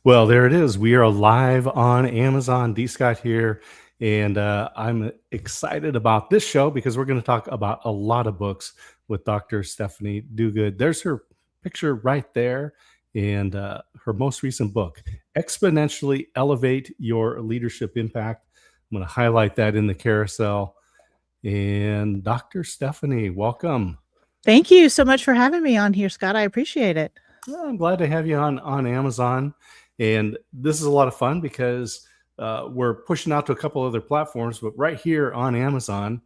Well, there it is. We are live on Amazon. D. Scott here, and I'm excited about this show because we're going to talk about a lot of books with Dr. Stephanie Duguid. There's her picture right there, and her most recent book, Exponentially Elevate Your Leadership Impact. I'm going to highlight that in the carousel. And Dr. Stephanie, welcome. Thank you so much for having me on here, Scott. I appreciate it. Well, I'm glad to have you on Amazon. And this is a lot of fun because we're pushing out to a couple other platforms, but right here on Amazon,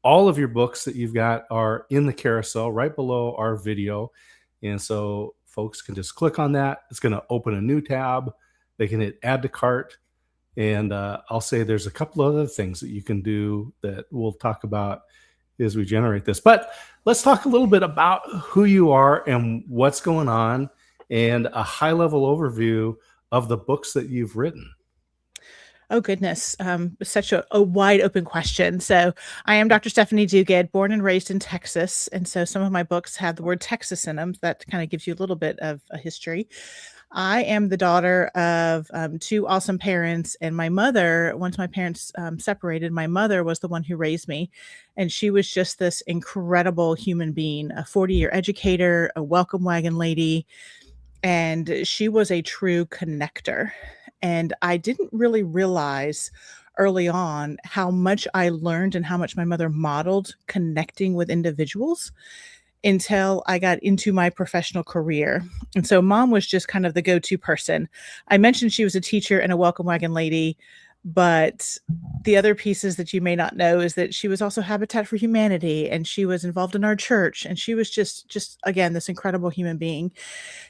all of your books that you've got are in the carousel right below our video. And so folks can just click on that. It's going to open a new tab. They can hit add to cart. And I'll say there's a couple other things that you can do that we'll talk about as we generate this. But let's talk a little bit about who you are and what's going on and a high-level overview of the books that you've written. Oh, goodness. Such a wide open question. So I am Dr. Stephanie Duguid, born and raised in Texas. And so some of my books have the word Texas in them. That kind of gives you a little bit of a history. I am the daughter of two awesome parents, and my mother, once my parents separated, my mother was the one who raised me, and she was just this incredible human being, a 40-year educator, a welcome wagon lady, and she was a true connector. And I didn't really realize early on how much I learned and how much my mother modeled connecting with individuals until I got into my professional career. And so mom was just kind of the go-to person. I mentioned she was a teacher and a welcome wagon lady, but the other pieces that you may not know is that she was also Habitat for Humanity, and she was involved in our church, and she was just again, this incredible human being.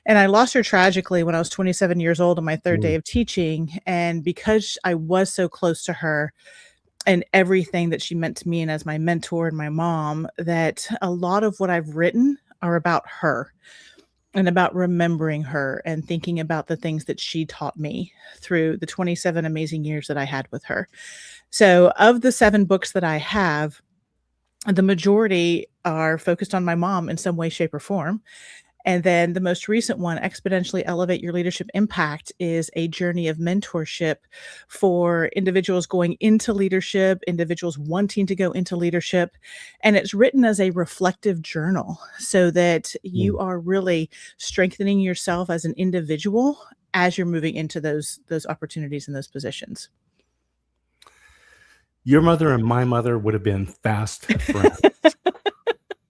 And I lost her tragically when I was 27 years old on my third day of teaching. And because I was so close to her, and everything that she meant to me and as my mentor and my mom, that a lot of what I've written are about her and about remembering her and thinking about the things that she taught me through the 27 amazing years that I had with her. So of the 7 books that I have, the majority are focused on my mom in some way, shape, or form. And then the most recent one, Exponentially Elevate Your Leadership Impact, is a journey of mentorship for individuals going into leadership, individuals wanting to go into leadership. And it's written as a reflective journal so that you are really strengthening yourself as an individual as you're moving into those opportunities and those positions. Your mother and my mother would have been fast friends.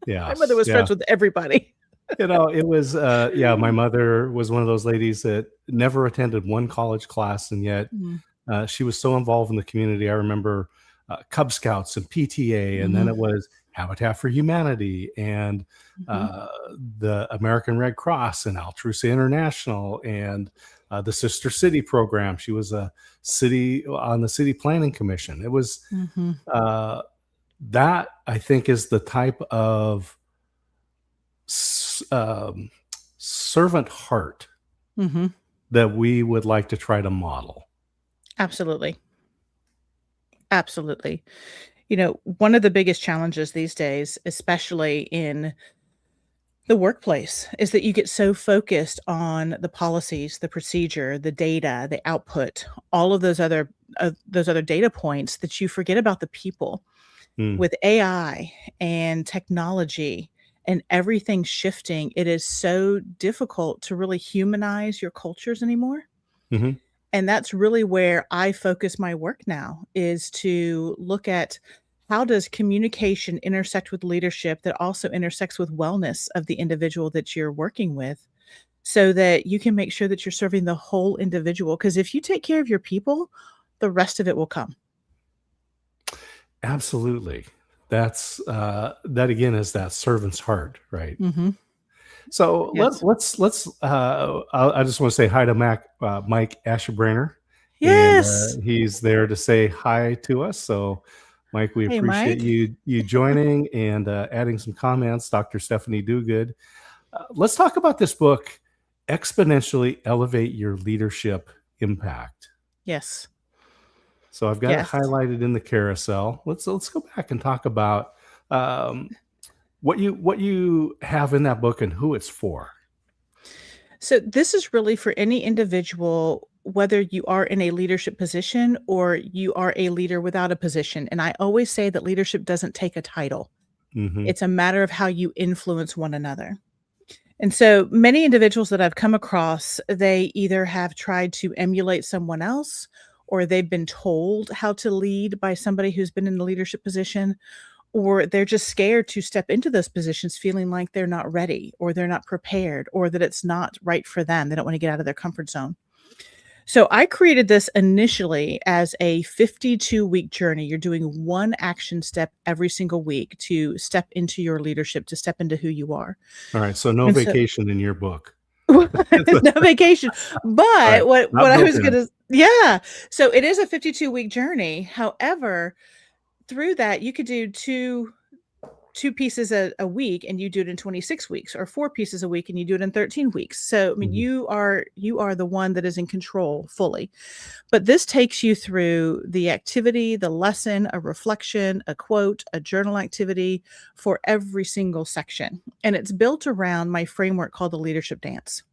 Yeah. My mother was friends with everybody. It was, my mother was one of those ladies that never attended one college class, and yet she was so involved in the community. I remember Cub Scouts and PTA, and then it was Habitat for Humanity and the American Red Cross and Altrusa International and the Sister City program. She was on the City Planning Commission. It was that, I think, is the type of servant heart that we would like to try to model. Absolutely. Absolutely. One of the biggest challenges these days, especially in the workplace, is that you get so focused on the policies, the procedure, the data, the output, all of those other data points that you forget about the people. With AI and technology and everything shifting, it is so difficult to really humanize your cultures anymore. And that's really where I focus my work now, is to look at how does communication intersect with leadership that also intersects with wellness of the individual that you're working with, so that you can make sure that you're serving the whole individual. Because if you take care of your people, the rest of it will come. Absolutely. That's that again is that servant's heart, right? So Yes. let's. I just want to say hi to Mike Asherbrainer. Yes. And, he's there to say hi to us. So, Mike, we Hey, appreciate Mike. you joining and adding some comments. Dr. Stephanie Duguid. Let's talk about this book, Exponentially Elevate Your Leadership Impact. Yes. So I've got it highlighted in the carousel. Let's go back and talk about what you have in that book and who it's for. So this is really for any individual, whether you are in a leadership position or you are a leader without a position. And I always say that leadership doesn't take a title. Hmm. It's a matter of how you influence one another. And so many individuals that I've come across, they either have tried to emulate someone else or they've been told how to lead by somebody who's been in a leadership position, or they're just scared to step into those positions feeling like they're not ready or they're not prepared or that it's not right for them. They don't want to get out of their comfort zone. So I created this initially as a 52-week journey. You're doing one action step every single week to step into your leadership, to step into who you are. All right. So no And so vacation in your book. no vacation. Right. But what Not I built was in. gonna yeah. So it is a 52-week journey. However, through that, you could do two pieces a week and you do it in 26 weeks, or four pieces a week and you do it in 13 weeks. So I mean, Mhm. you are the one that is in control fully. But this takes you through the activity, the lesson, a reflection, a quote, a journal activity for every single section. And it's built around my framework called the leadership dance.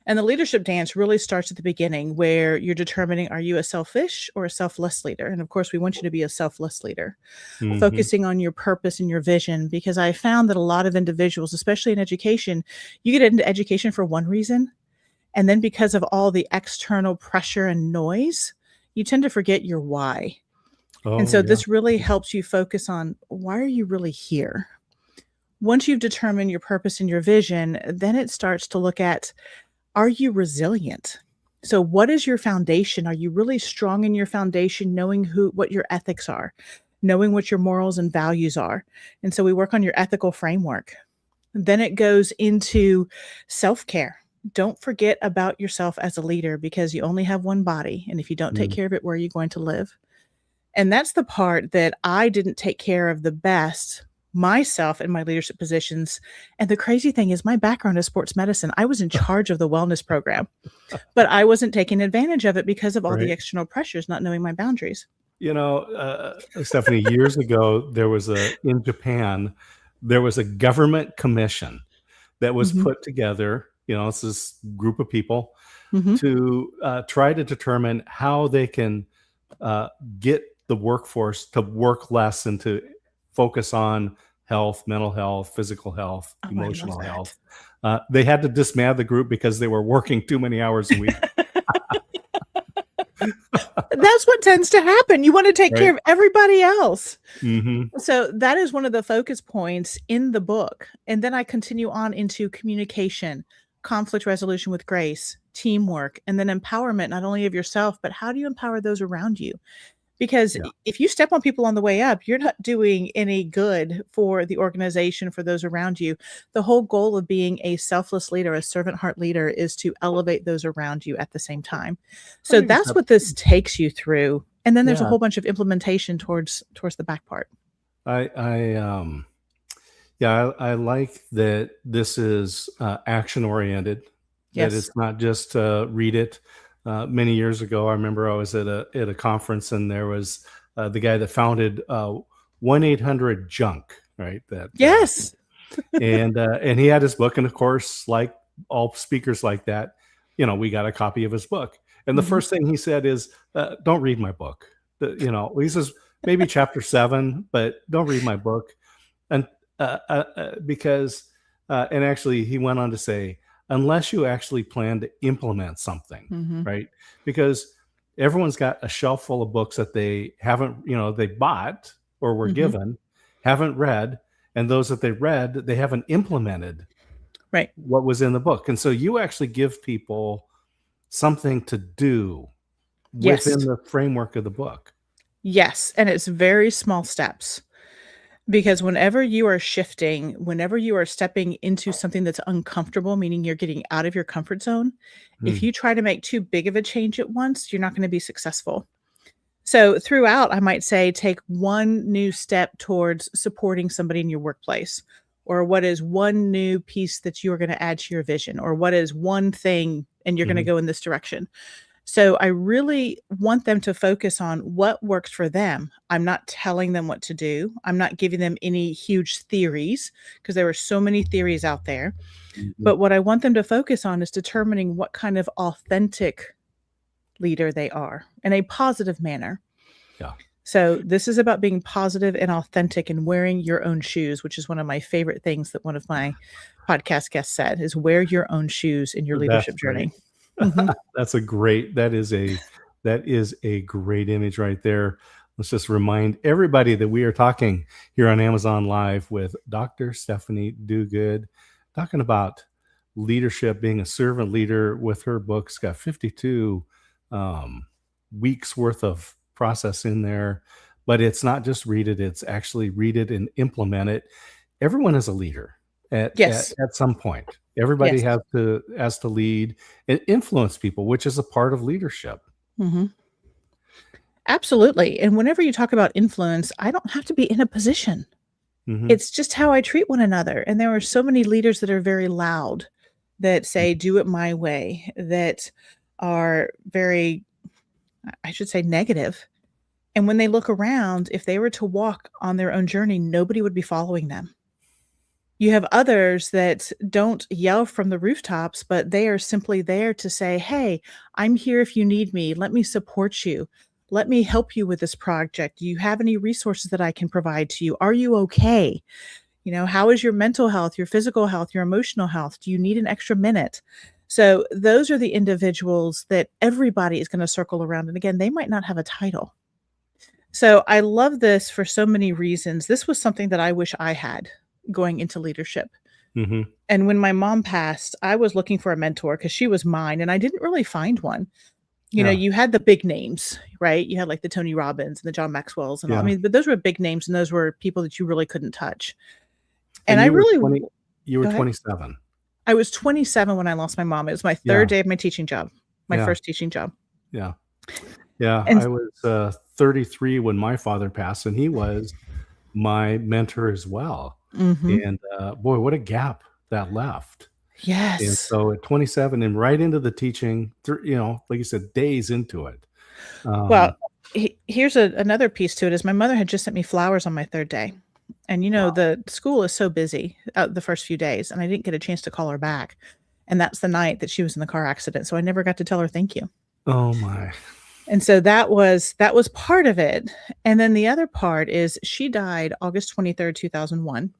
And the leadership dance really starts at the beginning, where you're determining, are you a selfish or a selfless leader? And of course, we want you to be a selfless leader, Mhm. focusing on your purpose and your vision, because I found that a lot of individuals, especially in education, you get into education for one reason. And then because of all the external pressure and noise, you tend to forget your why. And Oh, so yeah. this really helps you focus on, why are you really here? Once you've determined your purpose and your vision, then it starts to look at, are you resilient? So what is your foundation? Are you really strong in your foundation, knowing what your ethics are, knowing what your morals and values are? And so we work on your ethical framework. Then it goes into self-care. Don't forget about yourself as a leader, because you only have one body. And if you don't take Mm. care of it, where are you going to live? And that's the part that I didn't take care of the best myself in my leadership positions. And the crazy thing is, my background is sports medicine. I was in charge of the wellness program, but I wasn't taking advantage of it because of all the Right. external pressures, not knowing my boundaries. Stephanie, years ago, in Japan, there was a government commission that was Mhm. put together. It's this group of people Mhm. to try to determine how they can uh, get the workforce to work less and to focus on health, mental health, physical health, Oh, I love emotional that. health. They had to disband the group because they were working too many hours a week. That's what tends to happen. You wanna take care Right. of everybody else. Hmm. So that is one of the focus points in the book. And then I continue on into communication, conflict resolution with grace, teamwork, and then empowerment, not only of yourself, but how do you empower those around you? Because Yeah. if you step on people on the way up, you're not doing any good for the organization, for those around you. The whole goal of being a selfless leader, a servant heart leader, is to elevate those around you at the same time. I So think it's that's what this takes you through. And then there's a yeah. whole bunch of implementation towards the back part. I yeah, I like that this is action oriented. That Yes. it's not just read it. Many years ago, I remember I was at a conference and there was the guy that founded 1-800 Junk, right? That Yes. and he had his book, and of course, like all speakers like that, we got a copy of his book. And the Mhm. first thing he said is, "Don't read my book." He says maybe chapter 7, but don't read my book. And because and actually he went on to say, unless you actually plan to implement something, Mhm. right? Because everyone's got a shelf full of books that they haven't, they bought or were Mhm. given, haven't read, and those that they read, they haven't implemented Right. what was in the book. And so you actually give people something to do within Yes. the framework of the book. Yes, and it's very small steps. Because whenever you are shifting, whenever you are stepping into something that's uncomfortable, meaning you're getting out of your comfort zone, if Hmm. you try to make too big of a change at once, you're not going to be successful. So, throughout, I might say take one new step towards supporting somebody in your workplace, or what is one new piece that you are going to add to your vision, or what is one thing and you're going to Hmm. go in this direction. So I really want them to focus on what works for them. I'm not telling them what to do. I'm not giving them any huge theories because there are so many theories out there. Mhm. But what I want them to focus on is determining what kind of authentic leader they are in a positive manner. Yeah. So this is about being positive and authentic and wearing your own shoes, which is one of my favorite things that one of my podcast guests said is wear your own shoes in your That's leadership great. journey. Mhm. That is a great image right there. Let's just remind everybody that we are talking here on Amazon Live with Dr. Stephanie Duguid, talking about leadership, being a servant leader with her books. Got 52 um, weeks worth of process in there, but it's not just read it; it's actually read it and implement it. Everyone is a leader Yes. at some point. Everybody Yes. has to lead and influence people, which is a part of leadership. Mhm. Absolutely, and whenever you talk about influence, I don't have to be in a position. Mhm. It's just how I treat one another, and there are so many leaders that are very loud, that say, "Do it my way," that are very, I should say, negative, and when they look around, if they were to walk on their own journey, nobody would be following them. You have others that don't yell from the rooftops, but they are simply there to say, "Hey, I'm here if you need me. Let me support you. Let me help you with this project. Do you have any resources that I can provide to you? Are you okay? You know, how is your mental health, your physical health, your emotional health? Do you need an extra minute?" So those are the individuals that everybody is going to circle around. And again, they might not have a title. So I love this for so many reasons. This was something that I wish I had going into leadership. Mhm. And when my mom passed, I was looking for a mentor because she was mine and I didn't really find one. You know, Yeah. you had the big names, right? You had like the Tony Robbins and the John Maxwells and all. I Yeah. mean, but those were big names and those were people that you really couldn't touch. And And I you were really 20 you were Go ahead. 27. I was 27 when I lost my mom. It was my Yeah. 3rd day of my teaching job, my Yeah. first teaching job. Yeah. Yeah. And I was 33 when my father passed, and he was my mentor as well. Mhm. And boy, what a gap that left. And Yes. so at 27 and right into the teaching, like you said, days into it. Well, Um, here's another piece to it is my mother had just sent me flowers on my 3rd day. And, you know, wow. the school is so busy the first few days, and I didn't get a chance to call her back. And that's the night that she was in the car accident, so I never got to tell her thank you. Oh my. And so that was part of it. And then the other part is she died August 23rd, 2001.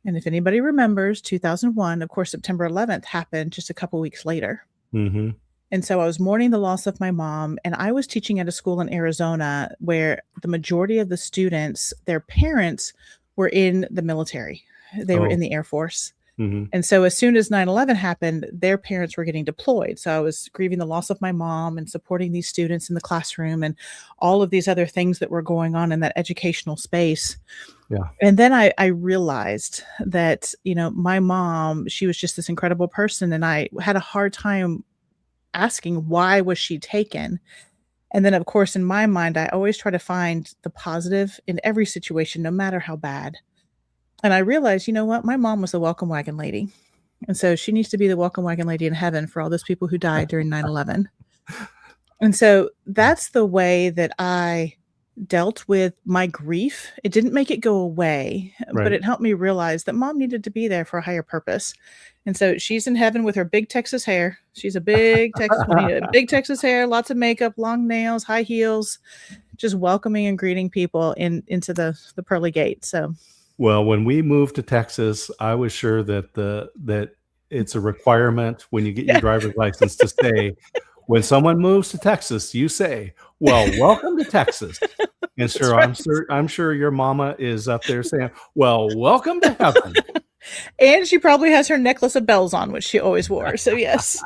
And if anybody remembers 2001, of course, September 11th happened just a couple weeks later. Mhm. And so I was mourning the loss of my mom, and I was teaching at a school in Arizona where the majority of the students, their parents were in the military. They were Oh. in the Air Force. Mhm. And so as soon as 9/11 happened, their parents were getting deployed. So I was grieving the loss of my mom and supporting these students in the classroom and all of these other things that were going on in that educational space. Yeah. And then I realized that, you know, my mom, she was just this incredible person, and I had a hard time asking why was she taken? And then, of course, in my mind, I always try to find the positive in every situation, no matter how bad. And I realized, you know what? My mom was the welcome wagon lady. And so she needs to be the welcome wagon lady in heaven for all those people who died during 9/11. And so that's the way that I dealt with my grief. It didn't make it go away, but Right. it helped me realize that mom needed to be there for a higher purpose. And so she's in heaven with her big Texas hair. She's a big Texas woman, big Texas hair, lots of makeup, long nails, high heels, just welcoming and greeting people into the pearly gate. So Well, when we moved to Texas, I was sure that it's a requirement when you get your yeah, driver's license to say, when someone moves to Texas, you say, "Well, welcome to Texas." And that's sure, right. I'm sure your mama is up there saying, "Well, welcome to heaven." And she probably has her necklace of bells on, which she always wore. So yes.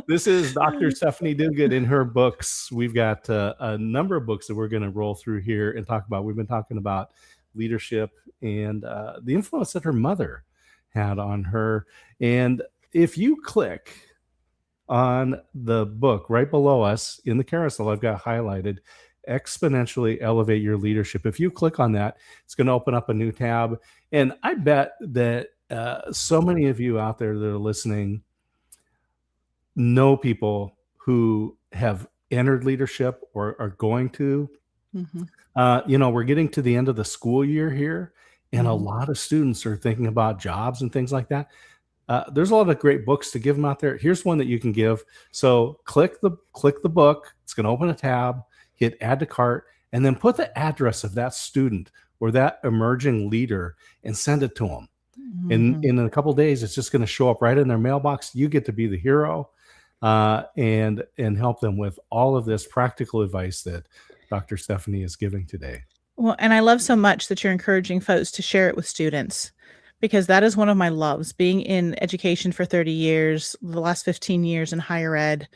This is Dr. Stephanie Duguid in her books. We've got a number of books that we're going to roll through here and talk about. We've been talking about leadership and the influence that her mother had on her. And if you click on the book right below us in the carousel, I've got highlighted exponentially elevate your leadership. If you click on that, it's going to open up a new tab. And I bet that so many of you out there that are listening know people who have entered leadership or are going to. Mhm. We're getting to the end of the school year here, and a Mhm. lot of students are thinking about jobs and things like that. There's a lot of great books to give them out there. Here's one that you can give. So click the book. It's going to open a tab. Hit add to cart, and then put the address of that student or that emerging leader and send it to them. And Mhm. in a couple of days, it's just going to show up right in their mailbox. You get to be the hero, and help them with all of this practical advice that Dr. Stephanie is giving today. Well, and I love so much that you're encouraging folks to share it with students, because that is one of my loves, being in education for 30 years, the last 15 years in higher ed,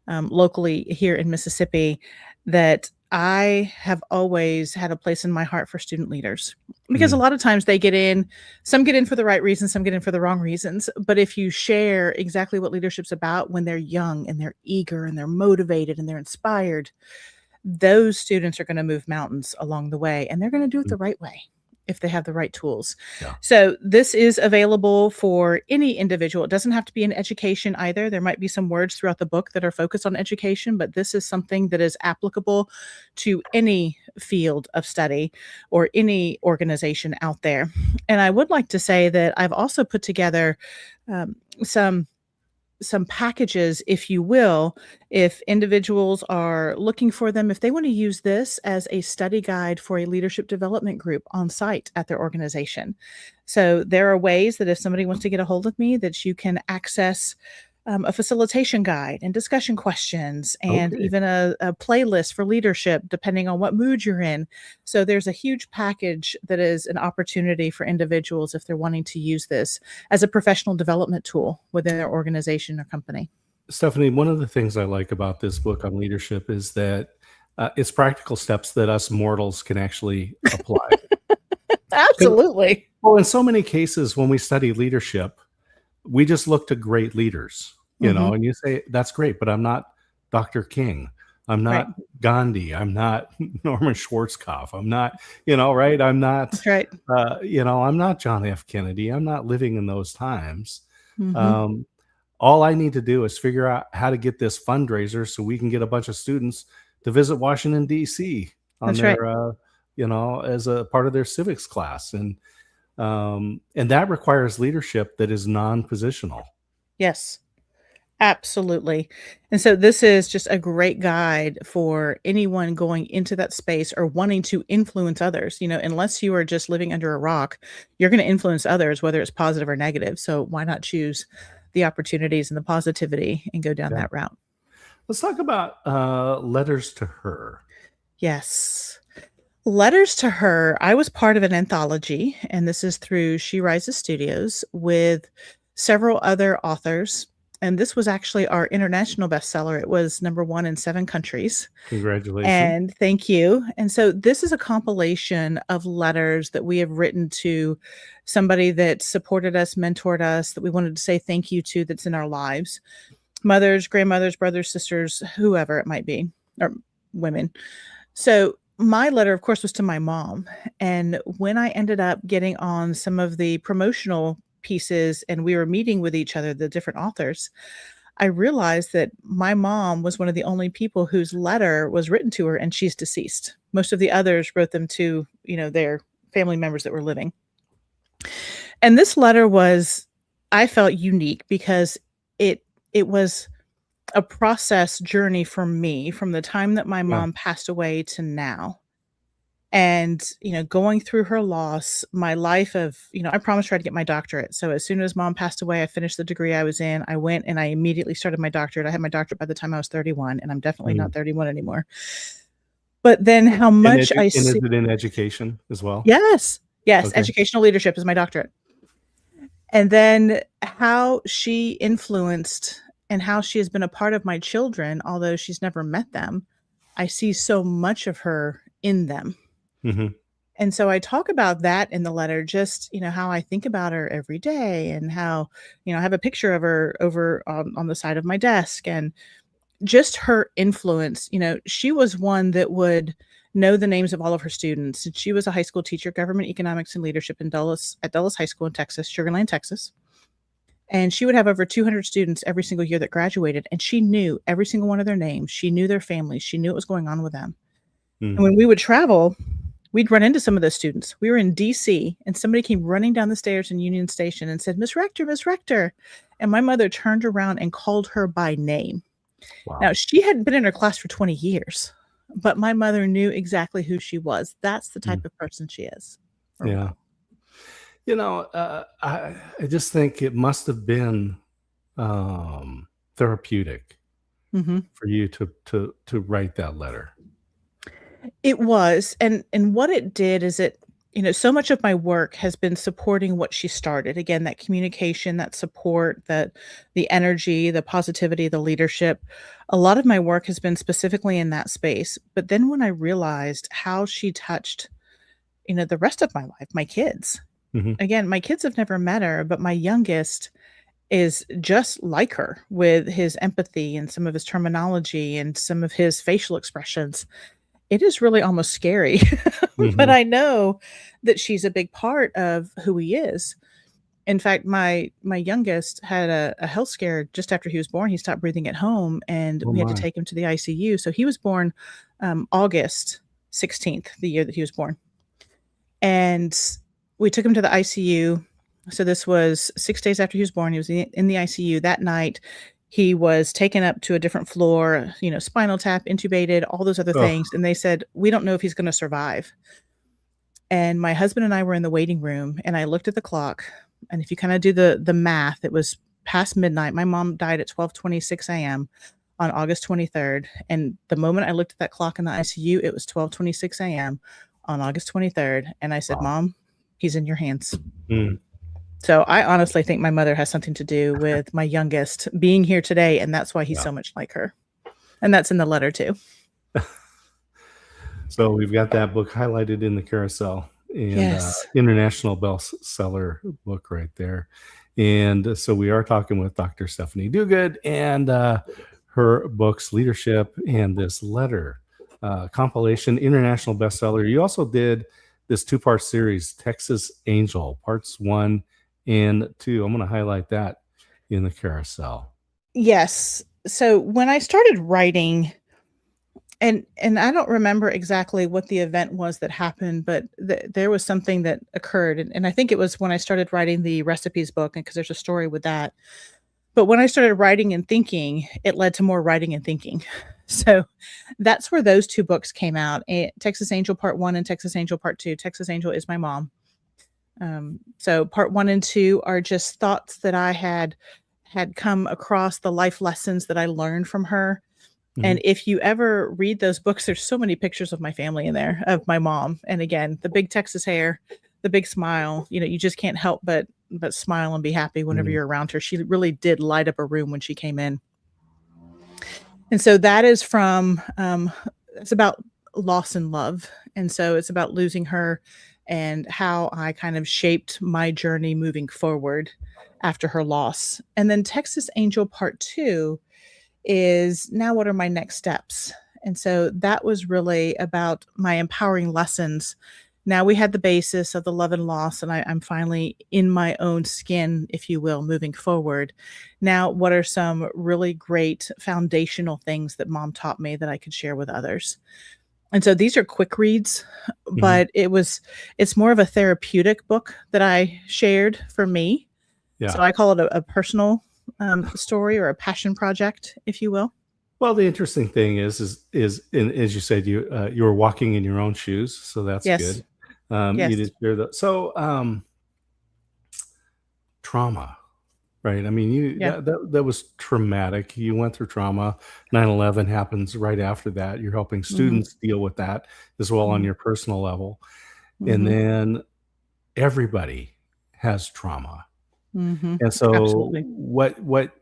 locally here in Mississippi, that I have always had a place in my heart for student leaders. Because a Mm, lot of times they get in, some get in for the right reasons, some get in for the wrong reasons. But if you share exactly what leadership's about when they're young and they're eager and they're motivated and they're inspired, those students are going to move mountains along the way, and they're going to do it mm, the right way if they have the right tools. yeah. So this is available for any individual. It doesn't have to be in education either. There might be some words throughout the book that are focused on education, but this is something that is applicable to any field of study or any organization out there. And I would like to say that I've also put together um, some packages, if you will, if individuals are looking for them, if they want to use this as a study guide for a leadership development group on site at their organization. So there are ways that if somebody wants to get a hold of me, that you can access a facilitation guide and discussion questions and Okay. even a playlist for leadership, depending on what mood you're in. So there's a huge package that is an opportunity for individuals if they're wanting to use this as a professional development tool within their organization or company. Stephanie, one of the things I like about this book on leadership is that it's practical steps that us mortals can actually apply. 'Cause- Absolutely. Well, in so many cases, when we study leadership, we just look to great leaders, Hmm. and you say, that's great, but I'm not Dr. King. I'm Right. not Gandhi. I'm not Norman Schwarzkopf. I'm not, right? I'm not, That's right. I'm not John F. Kennedy. I'm not living in those times. Hmm. Um, all I need to do is figure out how to get this fundraiser so we can get a bunch of students to visit Washington, D.C. on That's right. their, as a part of their civics class. And that requires leadership that is non-positional. Yes. Absolutely. And so this is just a great guide for anyone going into that space or wanting to influence others. Unless you are just living under a rock, you're going to influence others, whether it's positive or negative. So why not choose the opportunities and the positivity and go down Yeah. that route? Let's talk about letters to her. Yes. Letters to Her. I was part of an anthology, and this is through She Rises Studios with several other authors. And this was actually our international bestseller. It was number one in 7 countries. Congratulations. And thank you. And so this is a compilation of letters that we have written to somebody that supported us, mentored us, that we wanted to say thank you to, that's in our lives. Mothers, grandmothers, brothers, sisters, whoever it might be, or women. So my letter, of course, was to my mom. And when I ended up getting on some of the promotional pieces and we were meeting with each other, the different authors, I realized that my mom was one of the only people whose letter was written to her, and she's deceased. Most of the others wrote them to, their family members that were living. And this letter was, I felt, unique because it was a process journey for me from the time that my Yeah. mom passed away to now. And, going through her loss, my life of, I promised her I'd get my doctorate. So as soon as mom passed away, I finished the degree I was in. I went and I immediately started my doctorate. I had my doctorate by the time I was 31, and I'm definitely Mm. not 31 anymore. But then how And, much I and is see. it in education as well? Yes. Yes. Okay. Educational leadership is my doctorate. And then how she influenced and how she has been a part of my children, although she's never met them. I see so much of her in them. Hmm. And so I talk about that in the letter, just, how I think about her every day and how, I have a picture of her over on the side of my desk, and just her influence. She was one that would know the names of all of her students. And she was a high school teacher, government economics and leadership at Dulles High School in Texas, Sugar Land, Texas. And she would have over 200 students every single year that graduated, and she knew every single one of their names. She knew their families. She knew what was going on with them. And when we would travel, we'd run into some of those students. We were in DC, and somebody came running down the stairs in Union Station and said, Miss Rector, Miss Rector. And my mother turned around and called her by name. Wow. Now, she hadn't been in her class for 20 years, but my mother knew exactly who she was. That's the type of person she is. Yeah. You know, I just think it must have been therapeutic for you to write that letter. It was, and what it did is it, so much of my work has been supporting what she started. Again, that communication, that support, that the energy, the positivity, the leadership. A lot of my work has been specifically in that space. But then when I realized how she touched, the rest of my life, my kids. Again, my kids have never met her, but my youngest is just like her with his empathy and some of his terminology and some of his facial expressions. It is really almost scary, but I know that she's a big part of who he is. In fact, my youngest had a health scare just after he was born. He stopped breathing at home, and we had to take him to the ICU. So he was born August 16th, the year that he was born. And we took him to the ICU. So this was 6 days after he was born. He was in the ICU that night. He was taken up to a different floor, spinal tap, intubated, all those other things. And they said, we don't know if he's going to survive. And my husband and I were in the waiting room, and I looked at the clock. And if you kind of do the math, it was past midnight. My mom died at 12:26 a.m. on August 23rd. And the moment I looked at that clock in the ICU, it was 12:26 a.m. on August 23rd. And I said, Mom, he's in your hands. So I honestly think my mother has something to do with my youngest being here today, and that's why he's so much like her. And that's in the letter too. So we've got that book highlighted in the carousel, and international bestseller book right there. And so we are talking with Dr. Stephanie Duguid and her books, Leadership and this letter, compilation, international bestseller. You also did this 2-part series, Texas Angel, parts 1 and 2. I'm going to highlight that in the carousel. Yes. So when I started writing, and I don't remember exactly what the event was that happened, but there was something that occurred. And I think it was when I started writing the recipes book, because there's a story with that. But when I started writing and thinking, it led to more writing and thinking. So that's where those 2 books came out, Texas Angel Part 1 and Texas Angel Part 2. Texas Angel is my mom. So Part 1 and 2 are just thoughts that I had come across, the life lessons that I learned from her. And if you ever read those books, there's so many pictures of my family in there, of my mom. And again, the big Texas hair, the big smile, you just can't help but smile and be happy whenever you're around her. She really did light up a room when she came in. And so that is from, it's about loss and love. And so it's about losing her and how I kind of shaped my journey moving forward after her loss. And then Texas Angel Part 2 is now what are my next steps? And so that was really about my empowering lessons. Now we had the basis of the love and loss, and I'm finally in my own skin, if you will, moving forward. Now, what are some really great foundational things that Mom taught me that I could share with others? And so these are quick reads, but it's more of a therapeutic book that I shared for me. Yeah. So I call it a personal story or a passion project, if you will. Well, the interesting thing is, and as you said, you were walking in your own shoes, so that's good. You did share that. So, trauma, right? I mean, that was traumatic. You went through trauma. 9/11 happens right after that. You're helping students deal with that as well on your personal level, and then everybody has trauma. And so what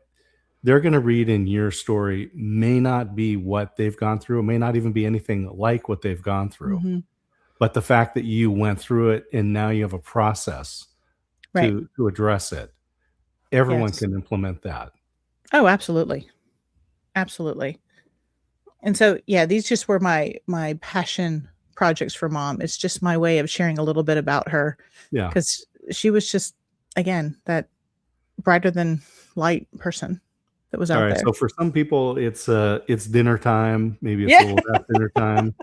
they're going to read in your story may not be what they've gone through. It may not even be anything like what they've gone through. But the fact that you went through it and now you have a process to address it, everyone can implement that. Oh, absolutely. Absolutely. And so, these just were my passion projects for Mom. It's just my way of sharing a little bit about her. Yeah. Because she was just, again, that brighter than light person that was All out right. there. So for some people, it's dinner time. Maybe it's a Yeah. little after dinner time.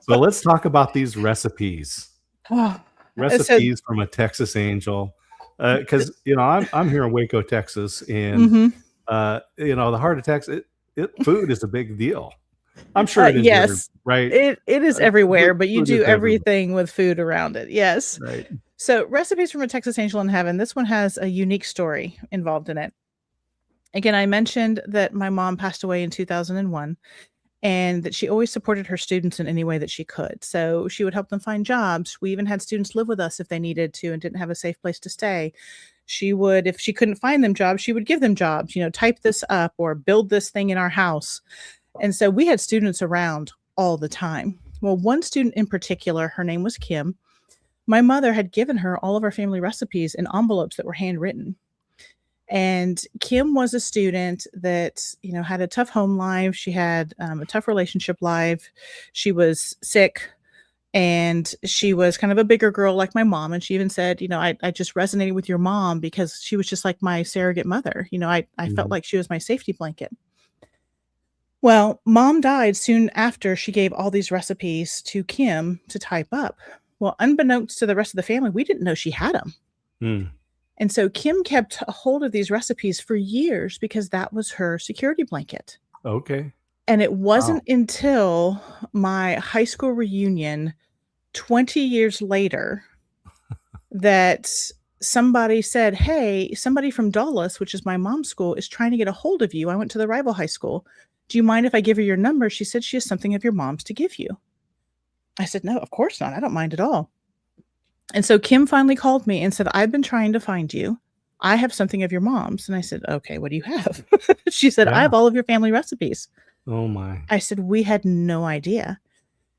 So let's talk about these recipes. Oh, so Recipes from a Texas Angel, because I'm here in Waco, Texas, and mhm. the heart of Texas, food is a big deal. I'm sure it is here, Yes, right? it is everywhere, Food, but you food is do everywhere, everything with food around it. Yes. right? So, Recipes from a Texas Angel in Heaven. This one has a unique story involved in it. Again, I mentioned that my mom passed away in 2001 and that she always supported her students in any way that she could. So, she would help them find jobs. We even had students live with us if they needed to and didn't have a safe place to stay. She would, if she couldn't find them jobs, she would give them jobs, type this up or build this thing in our house. And so we had students around all the time. Well, one student in particular, her name was Kim. My mother had given her all of our family recipes in envelopes that were handwritten. And Kim was a student that, had a tough home life. She had a tough relationship life. She was sick and she was kind of a bigger girl like my mom. And she even said, I just resonated with your mom because she was just like my surrogate mother. I felt Mhm. like she was my safety blanket. Well, mom died soon after she gave all these recipes to Kim to type up. Well, unbeknownst to the rest of the family, we didn't know she had them. Mm. And so Kim kept a hold of these recipes for years because that was her security blanket. Okay. And it Wow. wasn't until my high school reunion 20 years later that somebody said, "Hey, somebody from Dulles, which is my mom's school, is trying to get a hold of you. I went to the rival high school. Do you mind if I give her your number?" She said she has something of your mom's to give you. I said, "No, of course not. I don't mind at all." And so Kim finally called me and said, "I've been trying to find you. I have something of your mom's." And I said, "Okay, what do you have?" She said, "I Yeah. have all of your family recipes." Oh my. I said, "We had no idea."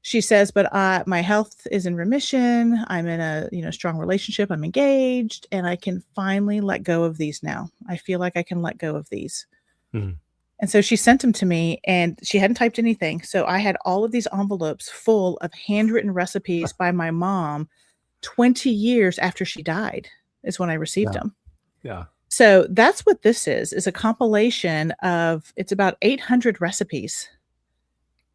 She says, "But my health is in remission. I'm in a strong relationship. I'm engaged, and I can finally let go of these now. I feel like I can let go of these." Mhm. And so she sent them to me, and she hadn't typed anything. So I had all of these envelopes full of handwritten recipes by my mom 20 years after she died is when I received Yeah. them. Yeah. So that's what this is a compilation of, it's about 800 recipes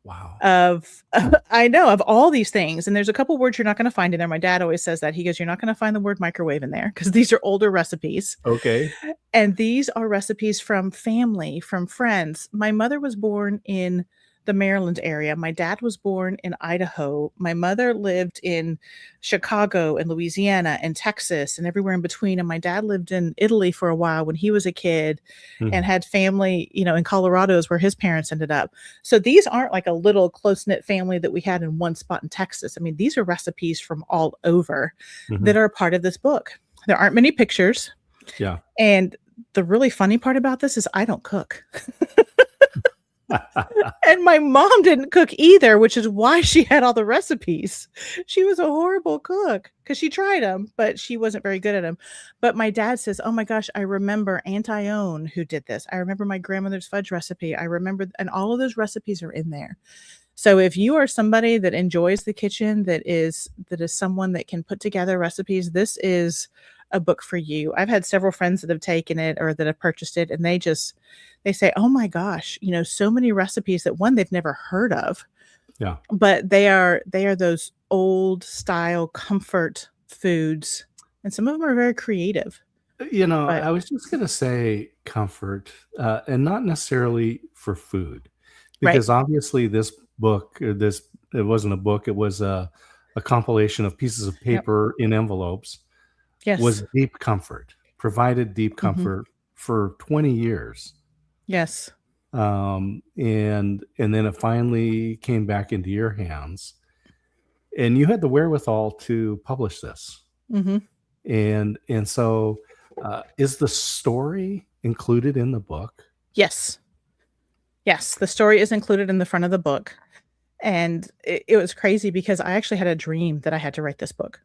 Wow. of I know, of all these things, and there's a couple words you're not gonna find in there. My dad always says that. He goes, "You're not gonna find the word microwave in there because these are older recipes." Okay. And these are recipes from family, from friends. My mother was born in the Maryland area. My dad was born in Idaho. My mother lived in Chicago and Louisiana and Texas and everywhere in between. And my dad lived in Italy for a while when he was a kid and Mhm. had family, in Colorado is where his parents ended up. So these aren't like a little close knit family that we had in one spot in Texas. I mean, these are recipes from all over that Mhm. are a part of this book. There aren't many pictures. Yeah. And the really funny part about this is I don't cook. And my mom didn't cook either, which is why she had all the recipes. She was a horrible cook because she tried them, but she wasn't very good at them. But my dad says, "Oh my gosh, I remember Aunt Ione who did this. I remember my grandmother's fudge recipe. I remember," and all of those recipes are in there. So if you are somebody that enjoys the kitchen, that is someone that can put together recipes, this is a book for you. I've had several friends that have taken it or that have purchased it, and they say, "Oh my gosh, so many recipes that one they've never heard of." Yeah. But they are those old style comfort foods, and some of them are very creative. But I was just gonna say comfort, and not necessarily for food, right. because obviously this book, it wasn't a book, it was a compilation of pieces of Yep. paper in envelopes, was Yes. deep comfort, provided deep Mhm. comfort for 20 years. Yes. And then it finally came back into your hands, and you had the wherewithal to publish this. Mhm. And so, is the story included in the book? Yes. Yes, the story is included in the front of the book, and it was crazy because I actually had a dream that I had to write this book.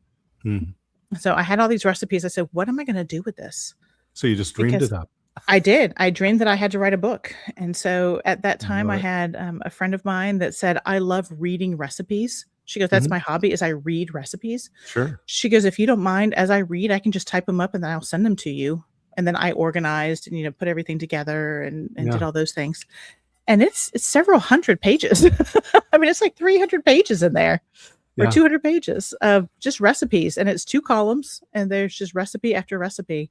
Mhm. So I had all these recipes. I said, "What am I gonna do with this?" So you just dreamed Because it up. I did. I dreamed that I had to write a book, and so at that I time, I love it. had, a friend of mine that said, "I love reading recipes." She goes, "That's Mhm. my hobby is I read recipes." Sure. She goes, "If you don't mind, as I read, I can just type them up and then I'll send them to you, and then I organized and, put everything together and did Yeah. all those things. And it's several hundred pages. I mean, it's like 300 pages in there, or Yeah. 200 pages of just recipes, and it's 2 columns, and there's just recipe after recipe.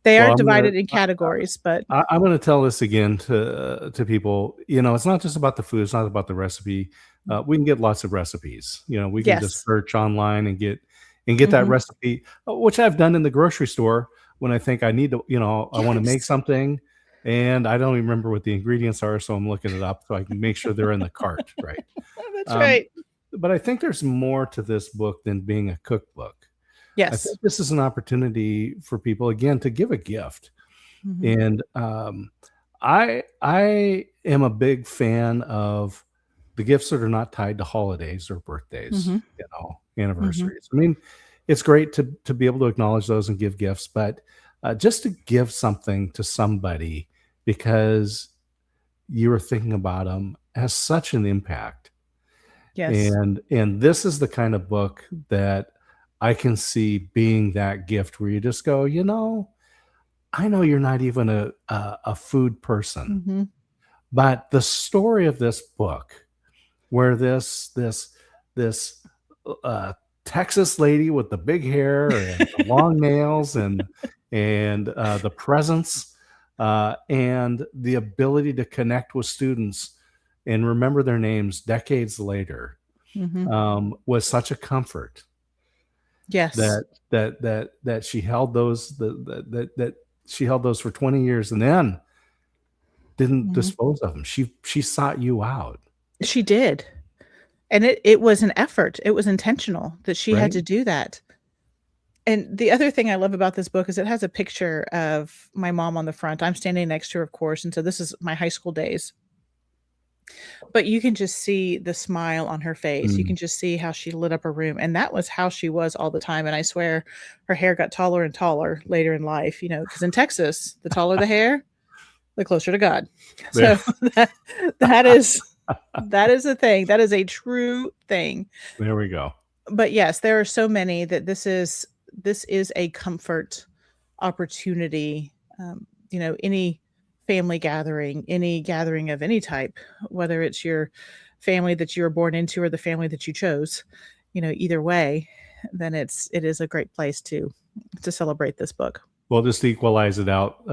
They Well, are divided in categories, but I'm going to tell this again to people. It's not just about the food. It's not about the recipe. We can get lots of recipes. We can just yes. search online and get that Mhm. recipe, which I've done in the grocery store when I think I need to. I want to make Yes. something, and I don't even remember what the ingredients are, so I'm looking it up so I can make sure they're in the cart, right? That's Um, right. but I think there's more to this book than being a cookbook. I Yes. think this is an opportunity for people again to give a gift. Mhm. And I am a big fan of the gifts that are not tied to holidays or birthdays, Mhm. Mhm. anniversaries. I mean, it's great to be able to acknowledge those and give gifts, but just to give something to somebody because you were thinking about them has such an impact. Yes. And this is the kind of book that I can see being that gift where you just go, I know you're not even a food person, Mhm. but the story of this book, where this Texas lady with the big hair and the long nails and the presence and the ability to connect with students and remember their names decades later Mhm. was such a comfort Yes. that she held those that she held those for 20 years and then didn't Mhm. dispose of them. She sought you out, She did. And it was an effort. It was intentional that she had right? to do that. And the other thing I love about this book is it has a picture of my mom on the front. I'm standing next to her, of course, and so this is my high school days. But you can just see the smile on her face. You Mm. can just see how she lit up her room, and that was how she was all the time, and I swear her hair got taller and taller later in life, because in Texas, the taller the hair, the closer to God. There So that that is that is a thing. That is a true thing. there we go. But yes, there are so many that this is a comfort opportunity. Any family gathering, any gathering of any type, whether it's your family that you were born into or the family that you chose, either way, then it is a great place to celebrate this book. Well, just to equalize it out,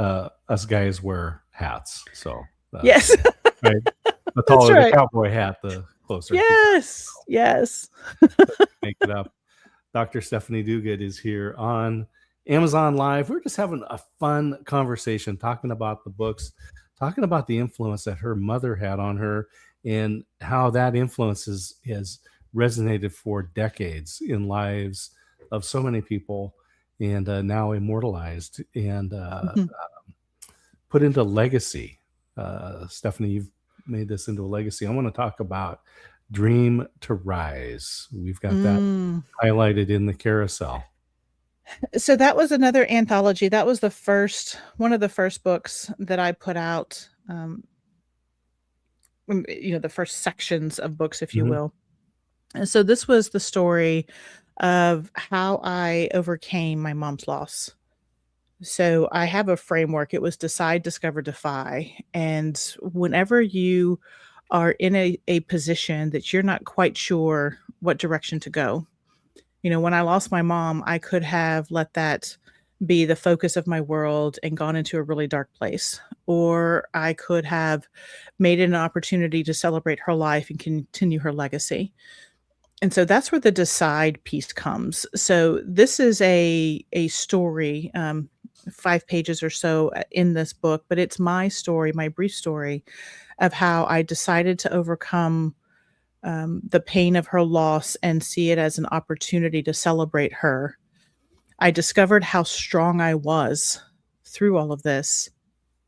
us guys wear hats, so, Yes. right? The That's taller the right. cowboy hat, the closer to God, Yes. Yes. make it up. Dr. Stephanie Duguid is here on Amazon Live. We're just having a fun conversation, talking about the books, talking about the influence that her mother had on her, and how that influence has resonated for decades in lives of so many people, and now immortalized and Mhm. put into legacy. Stephanie, you've made this into a legacy. I want to talk about Dream to Rise. We've got that Mm. highlighted in the carousel. So that was another anthology. That was one of the first books that I put out, the first sections of books, if you Mhm. will. And so this was the story of how I overcame my mom's loss. So I have a framework. It was decide, discover, defy. And whenever you are in a position that you're not quite sure what direction to go, when I lost my mom, I could have let that be the focus of my world and gone into a really dark place. Or I could have made it an opportunity to celebrate her life and continue her legacy. And so that's where the decide piece comes. So this is a story, 5 pages or so in this book, but it's my story, my brief story of how I decided to overcome the pain of her loss and see it as an opportunity to celebrate her. I discovered how strong I was through all of this.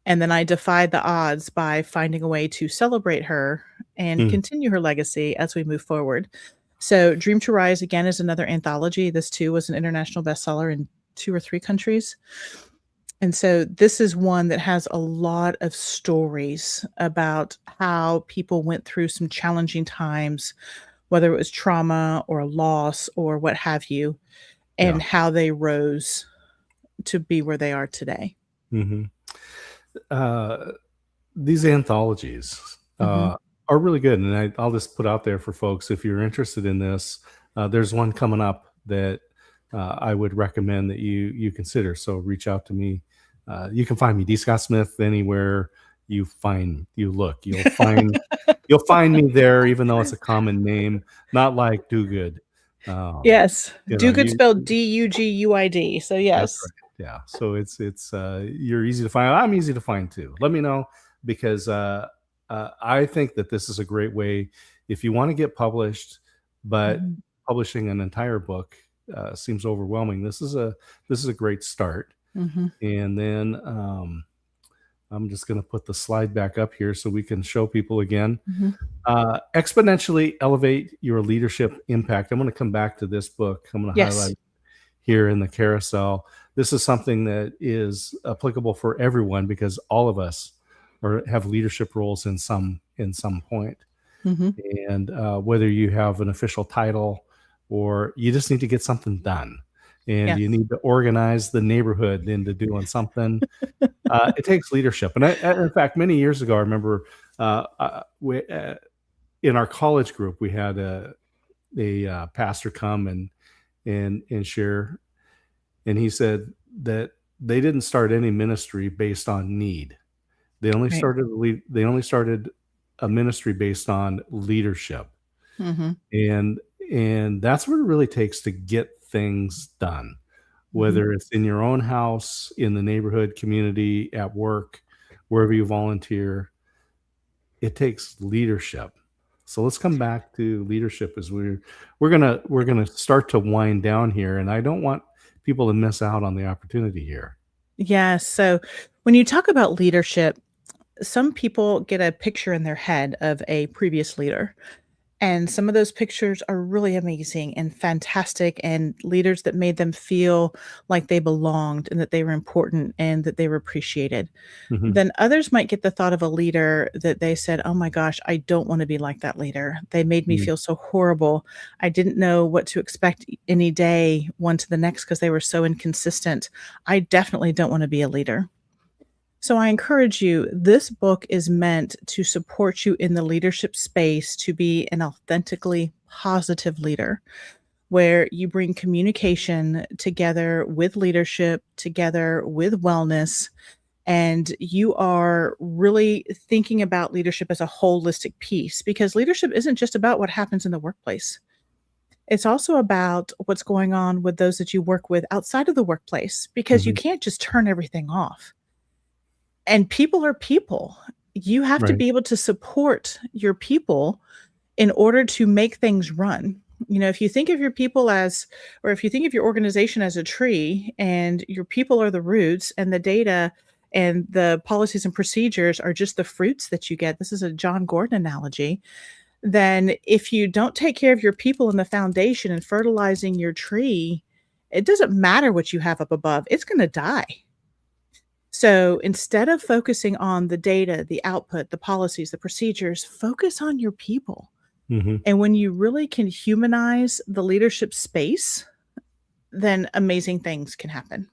And then I defied the odds by finding a way to celebrate her and Mm. continue her legacy as we move forward. So, Dream to Rise again is another anthology. This too was an international bestseller in 2 or 3 countries. And so this is one that has a lot of stories about how people went through some challenging times, whether it was trauma or loss or what have you, Yeah. and how they rose to be where they are today. Mhm. Uh, these anthologies Mhm. are really good, and I'll just put out there for folks, if you're interested in this, there's one coming up that I would recommend that you consider. So reach out to me. You can find me, D. Scott Smith, anywhere you look. You'll find me there, even though it's a common name, not like Duguid. Um, Yes. you know, Duguid you spelled Duguid. So, That's yes. right. Yeah. So you're easy to find. I'm easy to find too. Let me know, because I think that this is a great way if you want to get published, but Mhm. publishing an entire book seems overwhelming. This is a great start. Mhm. And then I'm just going to put the slide back up here so we can show people again. Mhm. Exponentially elevate your leadership impact. I'm going to come back to this book. I'm going to Yes. highlight here in the carousel. This is something that is applicable for everyone, because all of us have leadership roles in some point. Mhm. And whether you have an official title or you just need to get something done, and you Yes. need to organize the neighborhood into doing something, it takes leadership. And in fact, many years ago, I remember in our college group, we had a pastor come and share. And he said that they didn't start any ministry based on need. Right. They only started a ministry based on leadership. Mhm. And that's what it really takes to get things done, Mhm. whether it's in your own house, in the neighborhood, community, at work, wherever you volunteer. It takes leadership. So let's come back to leadership as we're gonna start to wind down here, and I don't want people to miss out on the opportunity here. Yes. So, when you talk about leadership, some people get a picture in their head of a previous leader. And some of those pictures are really amazing and fantastic, and leaders that made them feel like they belonged and that they were important and that they were appreciated. Mhm, Then others might get the thought of a leader that they said, "Oh my gosh, I don't want to be like that leader. They made me mhm, feel so horrible. I didn't know what to expect any day, one to the next, because they were so inconsistent. I definitely don't want to be a leader." So I encourage you, this book is meant to support you in the leadership space to be an authentically positive leader, where you bring communication together with leadership, together with wellness, and you are really thinking about leadership as a holistic piece, because leadership isn't just about what happens in the workplace. It's also about what's going on with those that you work with outside of the workplace, because you mhm. can't just turn everything off. And people are people. You have to Right. be able to support your people in order to make things run. If you think of your people as, or if you think of your organization as a tree, and your people are the roots, and the data and the policies and procedures are just the fruits that you get. This is a John Gordon analogy. Then if you don't take care of your people in the foundation and fertilizing your tree, it doesn't matter what you have up above, it's going to die. So instead of focusing on the data, the output, the policies, the procedures, focus on your people. Mhm. And when you really can humanize the leadership space, then amazing things can happen.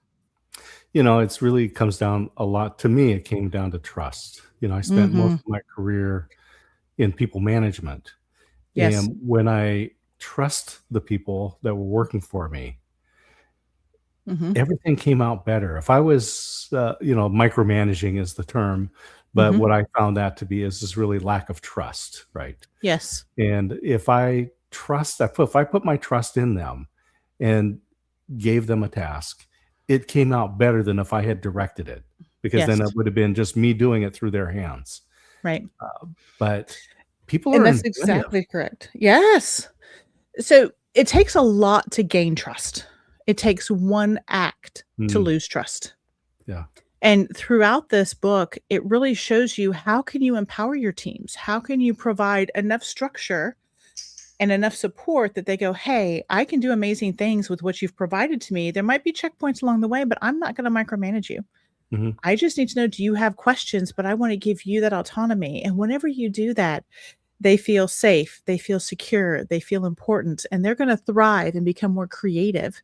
It's really comes down a lot to me. It came down to trust. I spent most Mhm. of my career in people management. Yes. And when I trust the people that were working for me, Mhm. everything came out better. If I was, micromanaging is the term, but Mhm. what I found that to be is really lack of trust, right? Yes. And if I put my trust in them and gave them a task, it came out better than if I had directed it, because then it Yes. would have been just me doing it through their hands. Right. But people And are that's inventive. exactly correct. Yes. So it takes a lot to gain trust. It takes one act to Mm, lose trust. yeah. And throughout this book, it really shows you, how can you empower your teams? How can you provide enough structure and enough support that they go, "Hey, I can do amazing things with what you've provided to me. There might be checkpoints along the way, but I'm not going to micromanage you. Mhm, I just need to know, do you have questions? But I want to give you that autonomy." And whenever you do that, they feel safe, they feel secure, they feel important, and they're going to thrive and become more creative.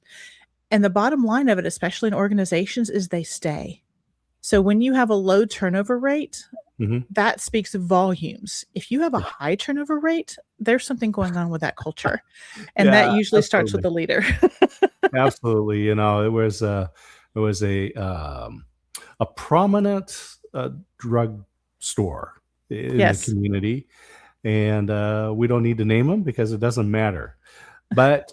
And the bottom line of it, especially in organizations, is they stay. So when you have a low turnover rate, Mhm. that speaks volumes. If you have a Yeah. high turnover rate, there's something going on with that culture, and that Yeah, usually starts with absolutely. the leader. Absolutely, it was a prominent, drug store in the Yes. community, and, we don't need to name them because it doesn't matter. But,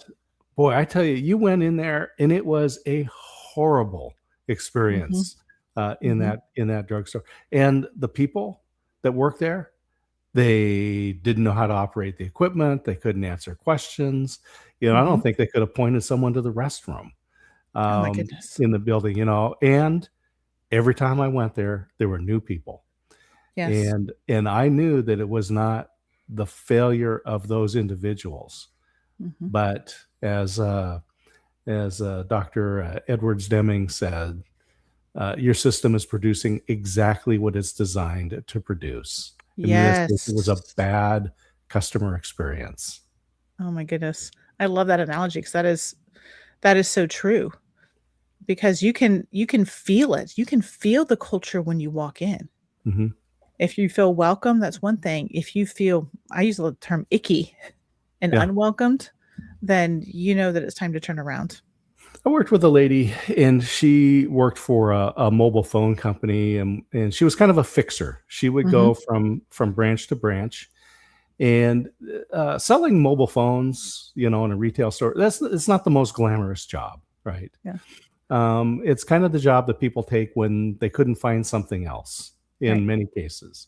boy, I tell you, you went in there, and it was a horrible Mhm, experience, mhm, in that drugstore, and the people that work there, they didn't know how to operate the equipment, they couldn't answer questions, I mhm. don't think they could have pointed someone to the restroom, Oh my goodness. in the building, and every time I went there, there were new people, Yes. and I knew that it was not the failure of those individuals, Mhm, but Dr. Edwards Deming said, your system is producing exactly what it's designed to produce. In this case, it was a yes. bad customer experience. Oh my goodness. I love that analogy because that is so true, because you can feel it. You can feel the culture when you walk in. Mhm. If you feel welcome, that's one thing. If you feel, I use the term icky and Yeah. unwelcomed, then you know that it's time to turn around. I worked with a lady, and she worked for a mobile phone company, and she was kind of a fixer. She would Mhm. go from branch to branch, and selling mobile phones, in a retail store, it's not the most glamorous job, right? Yeah. It's kind of the job that people take when they couldn't find something else Right. in many cases.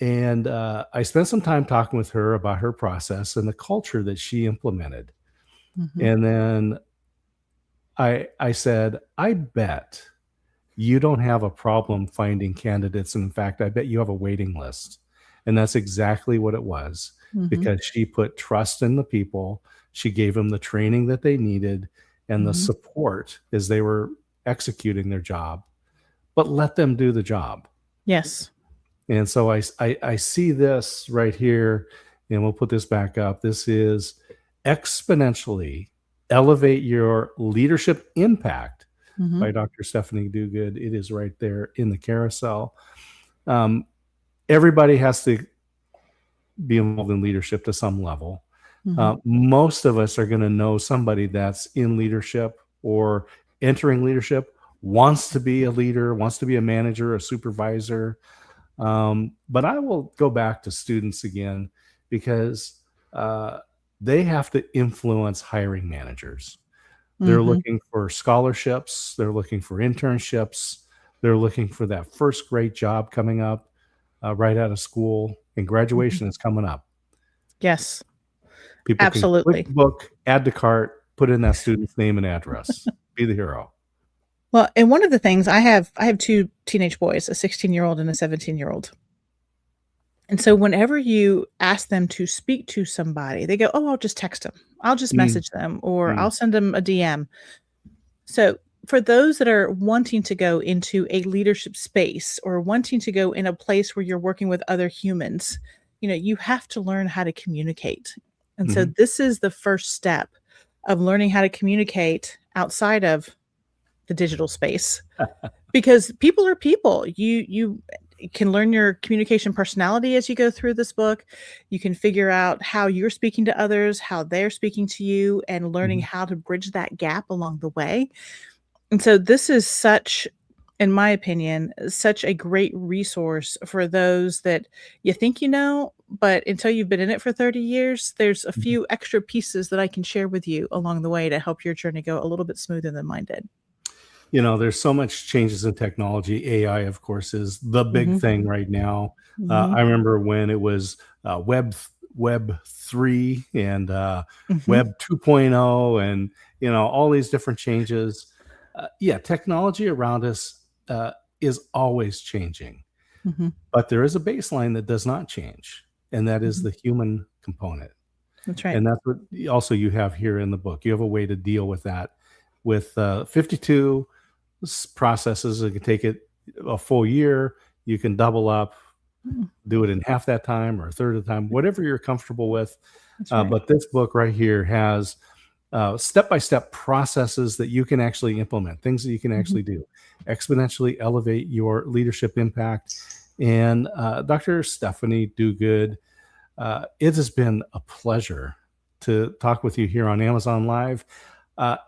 And I spent some time talking with her about her process and the culture that she implemented. Mhm. And then I said, I bet you don't have a problem finding candidates. In fact, I bet you have a waiting list. And that's exactly what it was, Mhm. because she put trust in the people. She gave them the training that they needed and the Mhm. support as they were executing their job, but let them do the job. Yes. And so I see this right here, and we'll put this back up. This is exponentially elevate your leadership impact Mhm. by Dr. Stephanie Duguid. It is right there in the carousel. Um, Everybody has to be involved in leadership to some level. Mhm. Most of us are going to know somebody that's in leadership or entering leadership, wants to be a leader, wants to be a manager, a supervisor. But I will go back to students again, because uh, they have to influence hiring managers. They're Mhm. looking for scholarships, they're looking for internships, they're looking for that first great job coming up right out of school, and Mhm. graduation is coming up. Yes. People can click Absolutely. the book, add to cart, put in that student's name and address, be the hero. Well, and one of the things, I have 2 teenage boys, a 16-year-old and a 17-year-old. And so whenever you ask them to speak to somebody, they go, "Oh, I'll just text them. I'll just Mm, message them, or mm, I'll send them a DM." So, for those that are wanting to go into a leadership space or wanting to go in a place where you're working with other humans, you have to learn how to communicate. And so mhm. this is the first step of learning how to communicate outside of the digital space, because people are people. You can learn your communication personality as you go through this book. You can figure out how you're speaking to others, how they're speaking to you, and learning Mhm. how to bridge that gap along the way. And so this is such, in my opinion, such a great resource for those that you think you know, but until you've been in it for 30 years, there's a Mhm. few extra pieces that I can share with you along the way to help your journey go a little bit smoother than mine did. There's so much changes in technology. AI, of course, is the big Mhm, thing right now. I mhm, remember when it was Web 3 and mhm, Web 2.0, and all these different changes. Yeah, technology around us is always changing, mhm, but there is a baseline that does not change, and that is mhm. the human component. That's right. And that's what also you have here in the book. You have a way to deal with that with 52 processes. It can take it a full year. You can double up, Mm, do it in half that time or a third of the time, whatever you're comfortable with. that's right. But this book right here has step-by-step processes that you can actually implement, things that you can Mhm. actually do, exponentially elevate your leadership impact. And Dr. Stephanie Duguid, it has been a pleasure to talk with you here on Amazon Live.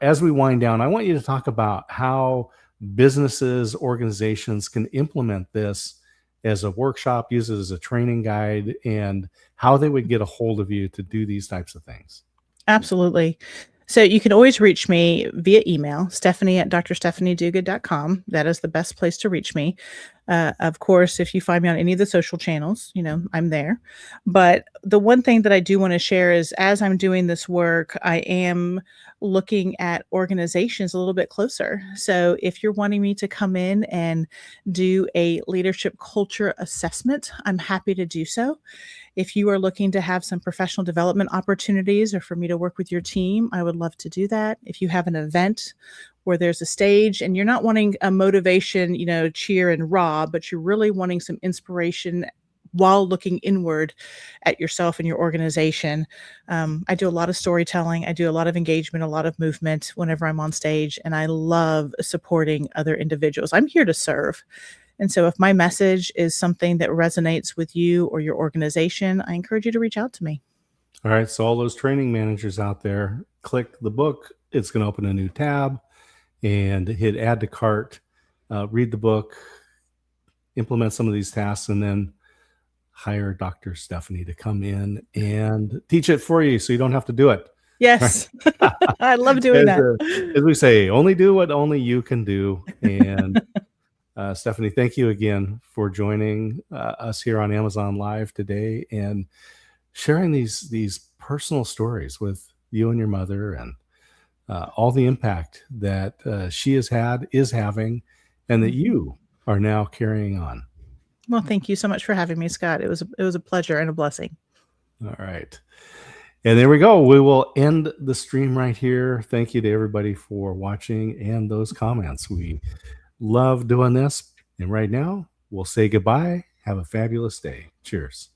As we wind down, I want you to talk about how businesses, organizations can implement this as a workshop, use it as a training guide, and how they would get a hold of you to do these types of things. Absolutely. So you can always reach me via email, Stephanie at drstephanieduguid.com. That is the best place to reach me. Of course, if you find me on any of the social channels, I'm there. But the one thing that I do want to share is as I'm doing this work, I am looking at organizations a little bit closer. So if you're wanting me to come in and do a leadership culture assessment, I'm happy to do so. If you are looking to have some professional development opportunities or for me to work with your team, I would love to do that. If you have an event where there's a stage and you're not wanting a motivation, cheer and rah, but you're really wanting some inspiration while looking inward at yourself and your organization. I do a lot of storytelling. I do a lot of engagement, a lot of movement whenever I'm on stage, and I love supporting other individuals. I'm here to serve. And so if my message is something that resonates with you or your organization, I encourage you to reach out to me. All right. So, all those training managers out there, click the book. It's going to open a new tab and hit add to cart, read the book, implement some of these tasks, and then hire Dr. Stephanie to come in and teach it for you so you don't have to do it. Yes, I love doing as, that. as we say, only do what only you can do. And Stephanie, thank you again for joining us here on Amazon Live today and sharing these personal stories with you and your mother, and all the impact that she has had, is having, and that you are now carrying on. Well, thank you so much for having me, Scott. It was a pleasure and a blessing. All right. And there we go. We will end the stream right here. Thank you to everybody for watching and those comments. We love doing this. And right now, we'll say goodbye. Have a fabulous day. Cheers.